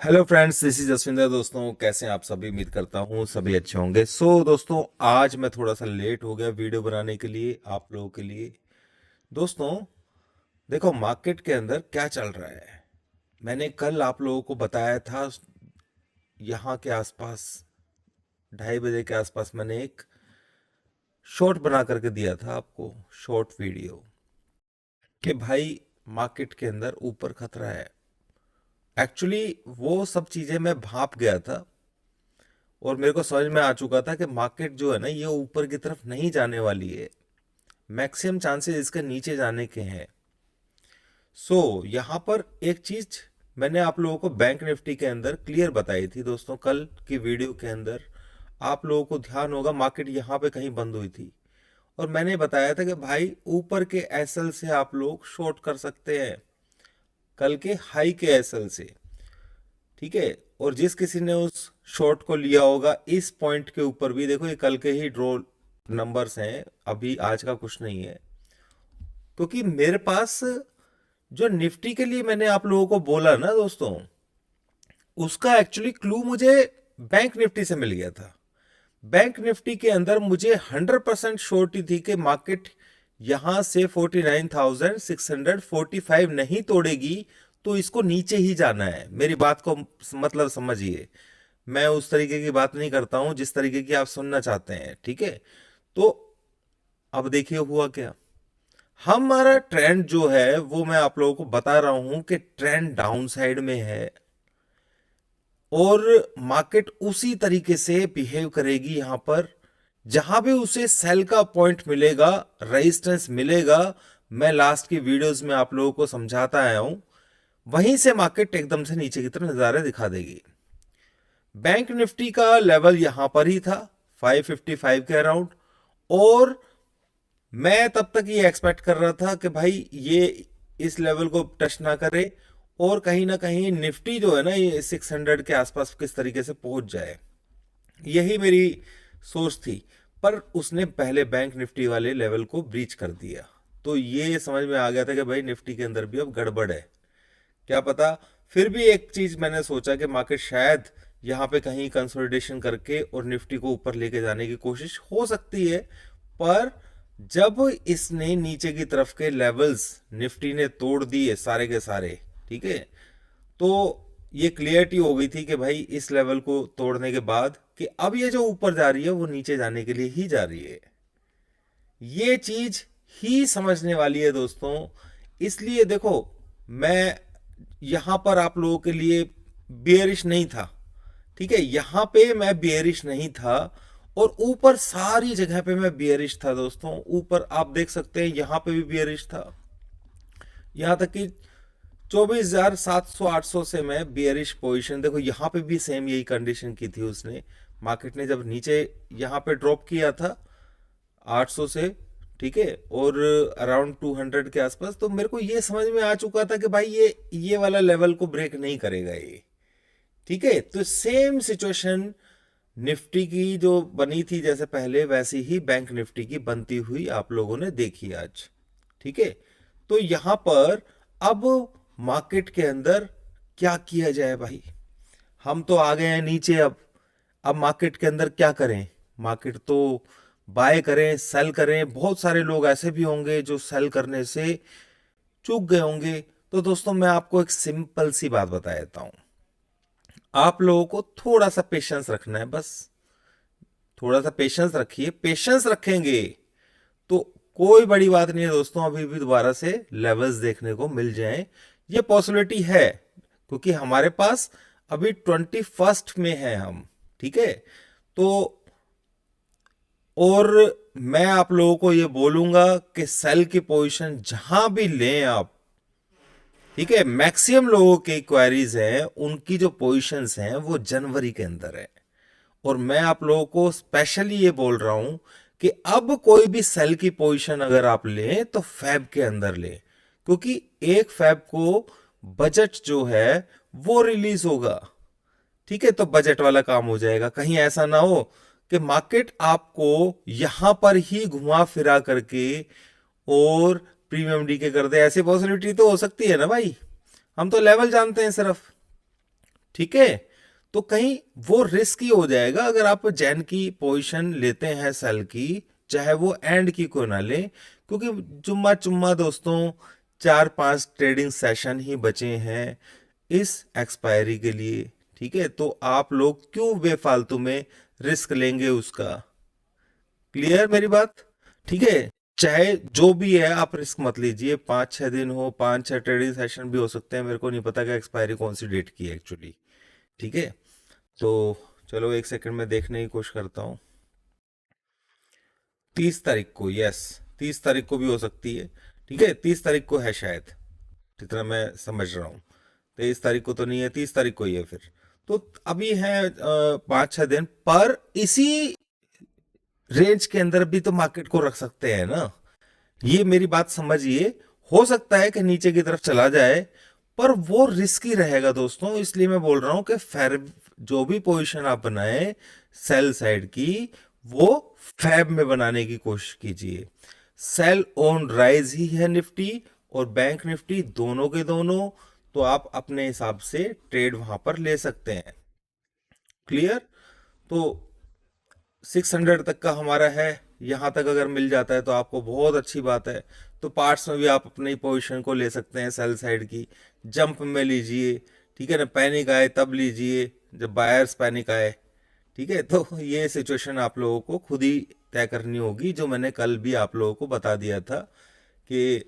Hello friends, this is Jaswinder. दोस्तों, कैसे हैं आप सभी? उम्मीद करता हूँ सभी अच्छे होंगे। दोस्तों, आज मैं थोड़ा सा लेट हो गया वीडियो बनाने के लिए आप लोगों के लिए। दोस्तों, देखो मार्केट के अंदर क्या चल रहा है। मैंने कल आप लोगों को बताया था, यहाँ के आसपास 2:30 बजे के आसपास मैंने एक शॉर्ट बना करके दिया था आपको, शॉर्ट वीडियो, कि भाई मार्केट के अंदर ऊपर खतरा है। एक्चुअली वो सब चीज़ें मैं भाप गया था और मेरे को समझ में आ चुका था कि मार्केट जो है ना, ये ऊपर की तरफ नहीं जाने वाली है। मैक्सिमम चांसेस इसके नीचे जाने के हैं। यहाँ पर एक चीज मैंने आप लोगों को बैंक निफ्टी के अंदर क्लियर बताई थी दोस्तों, कल की वीडियो के अंदर। आप लोगों को ध्यान होगा, मार्केट यहाँ पे कहीं बंद हुई थी और मैंने बताया था कि भाई ऊपर के एसएल से आप लोग शॉर्ट कर सकते हैं, कल के हाई के एसएल से। ठीक है। और जिस किसी ने उस शॉर्ट को लिया होगा इस पॉइंट के ऊपर भी, देखो ये कल के ही ड्रॉ नंबर्स हैं, अभी आज का कुछ नहीं है। क्योंकि मेरे पास जो निफ्टी के लिए मैंने आप लोगों को बोला ना दोस्तों, उसका एक्चुअली क्लू मुझे बैंक निफ्टी से मिल गया था। बैंक निफ्टी के अंदर मुझे 100% श्योरिटी थी कि मार्केट यहां से 49,645 नहीं तोड़ेगी, तो इसको नीचे ही जाना है। मेरी बात को मतलब समझिए, मैं उस तरीके की बात नहीं करता हूं जिस तरीके की आप सुनना चाहते हैं। ठीक है। तो अब देखिए हुआ क्या। हमारा ट्रेंड जो है वो मैं आप लोगों को बता रहा हूं कि ट्रेंड डाउन साइड में है और मार्केट उसी तरीके से बिहेव करेगी। यहां पर जहां भी उसे सेल का पॉइंट मिलेगा, रेजिस्टेंस मिलेगा, मैं लास्ट की वीडियोस में आप लोगों को समझाता आया हूं, वहीं से मार्केट एकदम से नीचे की तरफ नजारे दिखा देगी। बैंक निफ्टी का लेवल यहां पर ही था 555 के अराउंड, और मैं तब तक ये एक्सपेक्ट कर रहा था कि भाई ये इस लेवल को टच ना करे और कहीं ना कहीं निफ्टी जो है ना, ये 600 के आसपास किस तरीके से पहुंच जाए, यही मेरी सोच थी। पर उसने पहले बैंक निफ्टी वाले लेवल को ब्रीच कर दिया, तो ये समझ में आ गया था कि भाई निफ्टी के अंदर भी अब गड़बड़ है। क्या पता। फिर भी एक चीज मैंने सोचा कि मार्केट शायद यहाँ पे कहीं कंसोलिडेशन करके और निफ्टी को ऊपर लेके जाने की कोशिश हो सकती है। पर जब इसने नीचे की तरफ के लेवल्स निफ्टी ने तोड़ दिए सारे के सारे, ठीक है, तो ये क्लियरिटी हो गई थी कि भाई इस लेवल को तोड़ने के बाद कि अब ये जो ऊपर जा रही है वो नीचे जाने के लिए ही जा रही है। ये चीज ही समझने वाली है दोस्तों। इसलिए देखो, मैं यहां पर आप लोगों के लिए बियरिश नहीं था। ठीक है, यहां पे मैं बियरिश नहीं था और ऊपर सारी जगह पे मैं बियरिश था दोस्तों। ऊपर आप देख सकते हैं, यहां पे भी बियरिश था, यहां तक कि 24,700-800 से मैं बियरिश पोजीशन। देखो यहां पे भी सेम यही कंडीशन की थी उसने, मार्केट ने जब नीचे यहां पे ड्रॉप किया था 800 से, ठीक है, और अराउंड 200 के आसपास, तो मेरे को ये समझ में आ चुका था कि भाई ये वाला लेवल को ब्रेक नहीं करेगा ये। ठीक है। तो सेम सिचुएशन निफ्टी की जो बनी थी जैसे पहले, वैसी ही बैंक निफ्टी की बनती हुई आप लोगों ने देखी आज। ठीक है। तो यहां पर अब मार्केट के अंदर क्या किया जाए भाई? हम तो आ गए हैं नीचे। अब मार्केट के अंदर क्या करें? मार्केट तो बाय करें, सेल करें? बहुत सारे लोग ऐसे भी होंगे जो सेल करने से चूक गए होंगे। तो दोस्तों, मैं आपको एक सिंपल सी बात बता देता हूं। आप लोगों को थोड़ा सा पेशेंस रखना है, बस थोड़ा सा पेशेंस रखिए। पेशेंस रखेंगे तो कोई बड़ी बात नहीं है दोस्तों, अभी भी दोबारा से लेवल्स देखने को मिल जाएं, ये पॉसिबिलिटी है। क्योंकि हमारे पास अभी 21st में है हम। ठीक है। तो और मैं आप लोगों को ये बोलूंगा कि सेल की पोजीशन जहां भी लें आप, ठीक है, मैक्सिमम लोगों के क्वेरीज हैं, उनकी जो पोजीशंस हैं वो जनवरी के अंदर है। और मैं आप लोगों को स्पेशली ये बोल रहा हूं कि अब कोई भी सेल की पोजीशन अगर आप लें तो फैब के अंदर लें, क्योंकि 1 फैब को बजट जो है वो रिलीज होगा। ठीक है। तो बजट वाला काम हो जाएगा। कहीं ऐसा ना हो कि मार्केट आपको यहां पर ही घुमा फिरा करके और प्रीमियम डीके कर दे। ऐसी पॉसिबिलिटी तो हो सकती है ना भाई? हम तो लेवल जानते हैं सिर्फ। ठीक है। तो कहीं वो रिस्की हो जाएगा अगर आप जैन की पोजीशन लेते हैं सेल की, चाहे वो एंड की को ना ले, क्योंकि जुम्मा चुम्मा दोस्तों 4-5 ट्रेडिंग सेशन ही बचे हैं इस एक्सपायरी के लिए। ठीक है, तो आप लोग क्यों बेफालतू में रिस्क लेंगे उसका। क्लियर मेरी बात। ठीक है, चाहे जो भी है आप रिस्क मत लीजिए। 5-6 दिन हो, 5-6 ट्रेडिंग सेशन भी हो सकते हैं, मेरे को नहीं पता कि एक्सपायरी कौन सी डेट की है एक्चुअली। ठीक है, तो चलो एक सेकंड में देखने की कोशिश करता हूँ। 30 तारीख को, यस 30 तारीख को भी हो सकती है। ठीक है, 30 तारीख को है शायद, जितना मैं समझ रहा हूँ। 23 तारीख को तो नहीं है, 30 तारीख को ही है फिर। तो अभी है 5-6 दिन, पर इसी रेंज के अंदर भी तो मार्केट को रख सकते हैं ना। ये मेरी बात समझिए। हो सकता है कि नीचे की तरफ चला जाए, पर वो रिस्की रहेगा दोस्तों। इसलिए मैं बोल रहा हूं कि फेर जो भी पोजीशन आप बनाए सेल साइड की, वो फैब में बनाने की कोशिश कीजिए। सेल ऑन राइज ही है निफ्टी और बैंक निफ्टी दोनों के दोनों, तो आप अपने हिसाब से ट्रेड वहां पर ले सकते हैं। क्लियर। तो 600 तक का हमारा है, यहाँ तक अगर मिल जाता है तो आपको बहुत अच्छी बात है। तो पार्ट्स में भी आप अपनी पोजीशन को ले सकते हैं सेल साइड की, जंप में लीजिए। ठीक है ना, पैनिक आए तब लीजिए जब बायर्स पैनिक आए। ठीक है, तो ये सिचुएशन आप लोगों को खुद ही तय करनी होगी, जो मैंने कल भी आप लोगों को बता दिया था कि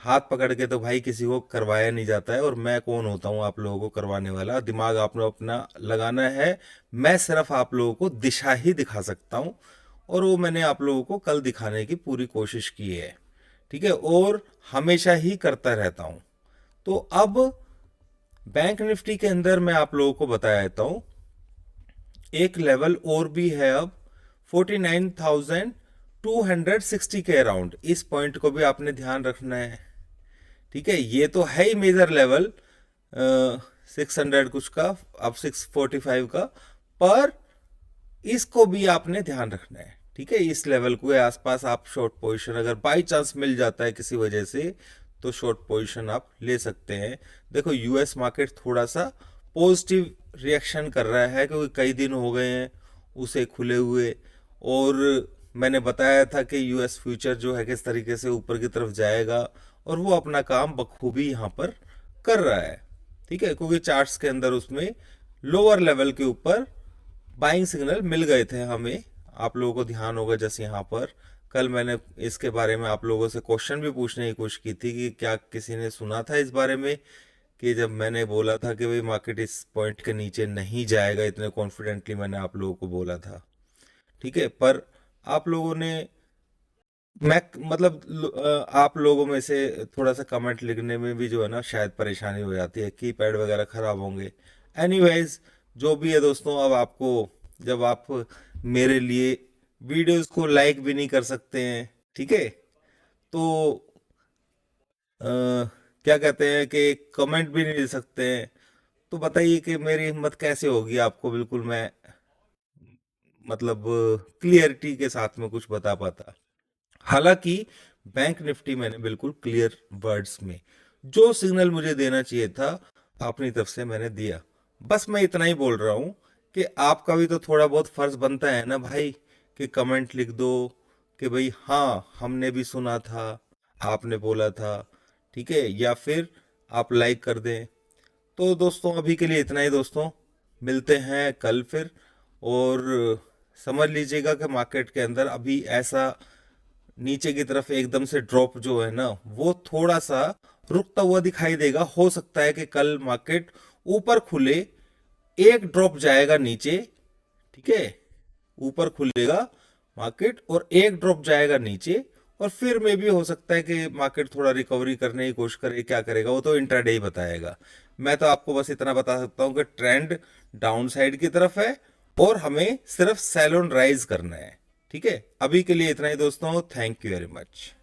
हाथ पकड़ के तो भाई किसी को करवाया नहीं जाता है, और मैं कौन होता हूँ आप लोगों को करवाने वाला। दिमाग आपने अपना लगाना है, मैं सिर्फ आप लोगों को दिशा ही दिखा सकता हूँ, और वो मैंने आप लोगों को कल दिखाने की पूरी कोशिश की है। ठीक है, और हमेशा ही करता रहता हूँ। तो अब बैंक निफ्टी के अंदर मैं आप लोगों को बता देता हूँ, एक लेवल और भी है अब 49,260 के अराउंड। इस पॉइंट को भी आपने ध्यान रखना है। ठीक है, ये तो है ही मेजर लेवल 600 कुछ का, अब 645 का, पर इसको भी आपने ध्यान रखना है। ठीक है, इस लेवल के आसपास आप शॉर्ट पोजीशन अगर बाई चांस मिल जाता है किसी वजह से, तो शॉर्ट पोजीशन आप ले सकते हैं। देखो यूएस मार्केट थोड़ा सा पॉजिटिव रिएक्शन कर रहा है, क्योंकि कई दिन हो गए हैं उसे खुले हुए, और मैंने बताया था कि यूएस फ्यूचर जो है किस तरीके से ऊपर की तरफ जाएगा, और वो अपना काम बखूबी यहाँ पर कर रहा है। ठीक है, क्योंकि चार्ट्स के अंदर उसमें लोअर लेवल के ऊपर बाइंग सिग्नल मिल गए थे हमें। आप लोगों को ध्यान होगा, जैसे यहाँ पर कल मैंने इसके बारे में आप लोगों से क्वेश्चन भी पूछने की कोशिश की थी कि क्या किसी ने सुना था इस बारे में, कि जब मैंने बोला था कि भाई मार्केट इस पॉइंट के नीचे नहीं जाएगा, इतने कॉन्फिडेंटली मैंने आप लोगों को बोला था। ठीक है, पर आप लोगों ने, मैं मतलब आप लोगों में से थोड़ा सा कमेंट लिखने में भी जो है ना शायद परेशानी हो जाती है, कीपैड वगैरह खराब होंगे। एनीवेज, जो भी है दोस्तों, अब आपको, जब आप मेरे लिए वीडियोस को लाइक भी नहीं कर सकते हैं, ठीक है, तो क्या कहते हैं कि कमेंट भी नहीं दे सकते हैं, तो बताइए कि मेरी हिम्मत कैसे होगी आपको बिल्कुल मैं मतलब क्लियरिटी के साथ में कुछ बता पाता। हालांकि बैंक निफ्टी मैंने बिल्कुल क्लियर वर्ड्स में जो सिग्नल मुझे देना चाहिए था अपनी तरफ से मैंने दिया। बस मैं इतना ही बोल रहा हूं कि आपका भी तो थोड़ा बहुत फर्ज बनता है ना भाई, कि कमेंट लिख दो कि भाई हाँ हमने भी सुना था, आपने बोला था। ठीक है, या फिर आप लाइक कर दें। तो दोस्तों अभी के लिए इतना ही दोस्तों, मिलते हैं कल फिर। और समझ लीजिएगा कि मार्केट के अंदर अभी ऐसा नीचे की तरफ एकदम से ड्रॉप जो है ना, वो थोड़ा सा रुकता हुआ दिखाई देगा। हो सकता है कि कल मार्केट ऊपर खुले, एक ड्रॉप जाएगा नीचे, ठीक है, ऊपर खुलेगा मार्केट और एक ड्रॉप जाएगा नीचे, और फिर में भी हो सकता है कि मार्केट थोड़ा रिकवरी करने की कोशिश करे। क्या करेगा वो तो इंट्राडे ही बताएगा। मैं तो आपको बस इतना बता सकता हूं कि ट्रेंड डाउन साइड की तरफ है, और हमें सिर्फ सेल ऑन राइज करना है। ठीक है, अभी के लिए इतना ही दोस्तों, थैंक यू वेरी मच।